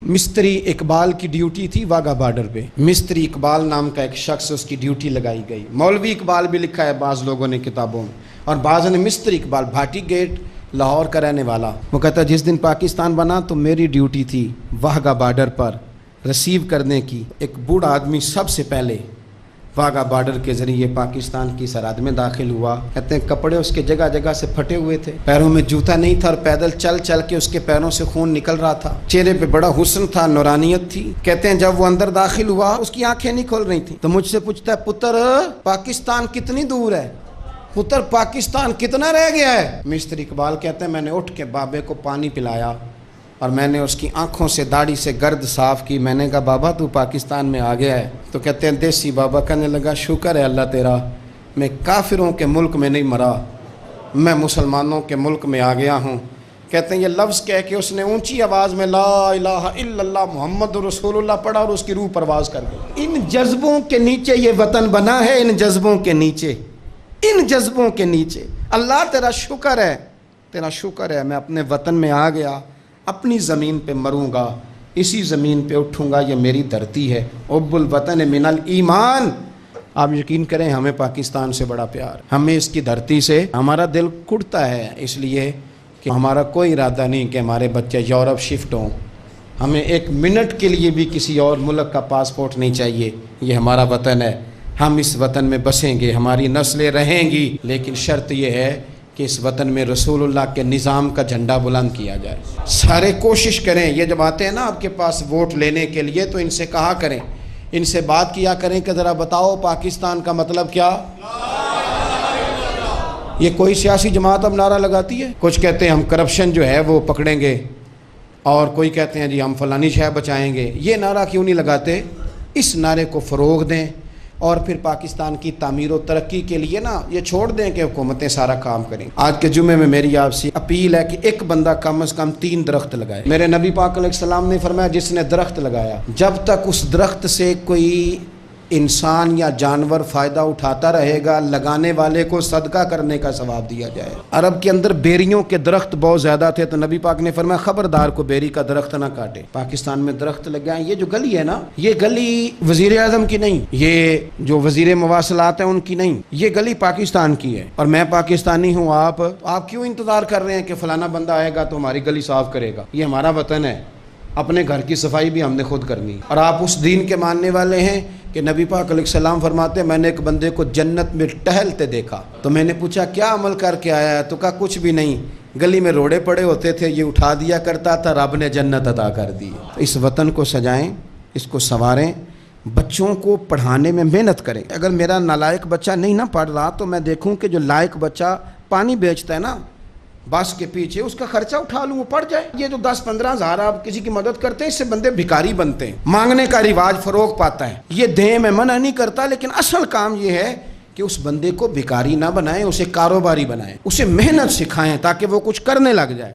مستری اقبال کی ڈیوٹی تھی واگا بارڈر پہ. مستری اقبال نام کا ایک شخص، اس کی ڈیوٹی لگائی گئی. مولوی اقبال بھی لکھا ہے بعض لوگوں نے کتابوں میں، اور بعض نے مستری اقبال بھاٹی گیٹ لاہور کا رہنے والا. وہ کہتا ہے جس دن پاکستان بنا تو میری ڈیوٹی تھی واگا بارڈر پر ریسیو کرنے کی. ایک بوڑھا آدمی سب سے پہلے واگا بارڈر کے ذریعے پاکستان کی سرحد میں داخل ہوا. کہتے ہیں کپڑے اس کے جگہ جگہ سے پھٹے ہوئے تھے، پیروں میں جوتا نہیں تھا، اور پیدل چل چل کے اس کے پیروں سے خون نکل رہا تھا. چہرے پہ بڑا حسن تھا، نورانیت تھی. کہتے ہیں جب وہ اندر داخل ہوا اس کی آنکھیں نہیں کھول رہی تھیں، تو مجھ سے پوچھتا ہے پتر پاکستان کتنی دور ہے، پتر پاکستان کتنا رہ گیا ہے. مستر اقبال کہتے ہیں میں نے اٹھ کے بابے کو پانی پلایا اور میں نے اس کی آنکھوں سے داڑھی سے گرد صاف کی. میں نے کہا بابا تو پاکستان میں آ گیا ہے. تو کہتے ہیں دیسی بابا کہنے لگا شکر ہے اللہ تیرا، میں کافروں کے ملک میں نہیں مرا، میں مسلمانوں کے ملک میں آ گیا ہوں. کہتے ہیں یہ لفظ کہہ کے اس نے اونچی آواز میں لا الہ الا اللہ محمد رسول اللہ پڑھا اور اس کی روح پرواز کر گئی. ان جذبوں کے نیچے یہ وطن بنا ہے، ان جذبوں کے نیچے، ان جذبوں کے نیچے. اللہ تیرا شکر ہے، تیرا شکر ہے میں اپنے وطن میں آ گیا، اپنی زمین پہ مروں گا، اسی زمین پہ اٹھوں گا، یہ میری دھرتی ہے. حب الوطن من الایمان. آپ یقین کریں ہمیں پاکستان سے بڑا پیار، ہمیں اس کی دھرتی سے ہمارا دل کڑتا ہے، اس لیے کہ ہمارا کوئی ارادہ نہیں کہ ہمارے بچے یورپ شفٹ ہوں. ہمیں ایک منٹ کے لیے بھی کسی اور ملک کا پاسپورٹ نہیں چاہیے. یہ ہمارا وطن ہے، ہم اس وطن میں بسیں گے، ہماری نسلیں رہیں گی، لیکن شرط یہ ہے کہ اس وطن میں رسول اللہ کے نظام کا جھنڈا بلند کیا جائے. سارے کوشش کریں. یہ جب آتے ہیں نا آپ کے پاس ووٹ لینے کے لیے تو ان سے کہا کریں، ان سے بات کیا کریں کہ ذرا بتاؤ پاکستان کا مطلب کیا. یہ کوئی سیاسی جماعت اب نعرہ لگاتی ہے، کچھ کہتے ہیں ہم کرپشن جو ہے وہ پکڑیں گے، اور کوئی کہتے ہیں جی ہم فلانی شے بچائیں گے. یہ نعرہ کیوں نہیں لگاتے؟ اس نعرے کو فروغ دیں، اور پھر پاکستان کی تعمیر و ترقی کے لیے نا یہ چھوڑ دیں کہ حکومتیں سارا کام کریں. آج کے جمعے میں میری آپ سے اپیل ہے کہ ایک بندہ کم از کم 3 درخت لگائے. میرے نبی پاک علیہ السلام نے فرمایا جس نے درخت لگایا، جب تک اس درخت سے کوئی انسان یا جانور فائدہ اٹھاتا رہے گا، لگانے والے کو صدقہ کرنے کا ثواب دیا جائے. عرب کے اندر بیریوں کے درخت بہت زیادہ تھے، تو نبی پاک نے فرمایا خبردار کو بیری کا درخت نہ کاٹے. پاکستان میں درخت لگائیں. یہ جو گلی ہے نا، یہ گلی وزیر اعظم کی نہیں، یہ جو وزیر مواصلات ہیں ان کی نہیں، یہ گلی پاکستان کی ہے. اور میں پاکستانی ہوں، آپ کیوں انتظار کر رہے ہیں کہ فلانا بندہ آئے گا تو ہماری گلی صاف کرے گا؟ یہ ہمارا وطن ہے، اپنے گھر کی صفائی بھی ہم نے خود کرنی. اور آپ اس دین کے ماننے والے ہیں کہ نبی پاک علیہ السلام فرماتے ہیں میں نے ایک بندے کو جنت میں ٹہلتے دیکھا، تو میں نے پوچھا کیا عمل کر کے آیا ہے؟ تو کہا کچھ بھی نہیں، گلی میں روڑے پڑے ہوتے تھے، یہ اٹھا دیا کرتا تھا، رب نے جنت عطا کر دی. اس وطن کو سجائیں، اس کو سنواریں، بچوں کو پڑھانے میں محنت کریں. اگر میرا نالائق بچہ نہیں نہ پڑھ رہا تو میں دیکھوں کہ جو لائق بچہ پانی بیچتا ہے نا بس کے پیچھے، اس کا خرچہ اٹھا لوں، وہ پڑھ جائے. یہ جو 10-15 ہزار آپ کسی کی مدد کرتے ہیں، اس سے بندے بھکاری بنتے ہیں. مانگنے کا رواج فروغ پاتا ہے. یہ دیں میں منع نہیں کرتا، لیکن اصل کام یہ ہے کہ اس بندے کو بھکاری نہ بنائیں، اسے کاروباری بنائیں، اسے محنت سکھائیں تاکہ وہ کچھ کرنے لگ جائے.